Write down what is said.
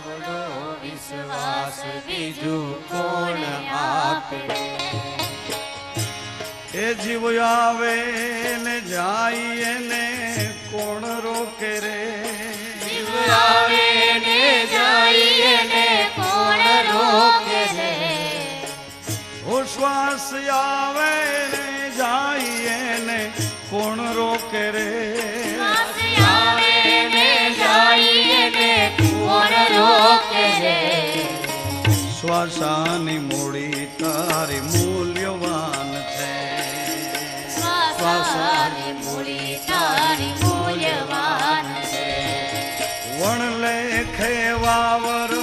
આવડો વિશ્વાસ બીજું કોણ આપે એ જીવ આવે ને જાય ને કોણ રોકે રે જીવ આવે ને જાય ને કોણ રોકે રે ઓ શ્વાસ આવે ને જાય ને કોણ રોકે રે શ્વાસ આવે ને જાય ને કોણ રોકે રે શ્વાસાની મૂડી તારી મૂલ્યવાન છે શ્વાસાની મૂડી તારી મૂલ્યવાન છે વણ લેખે વાવર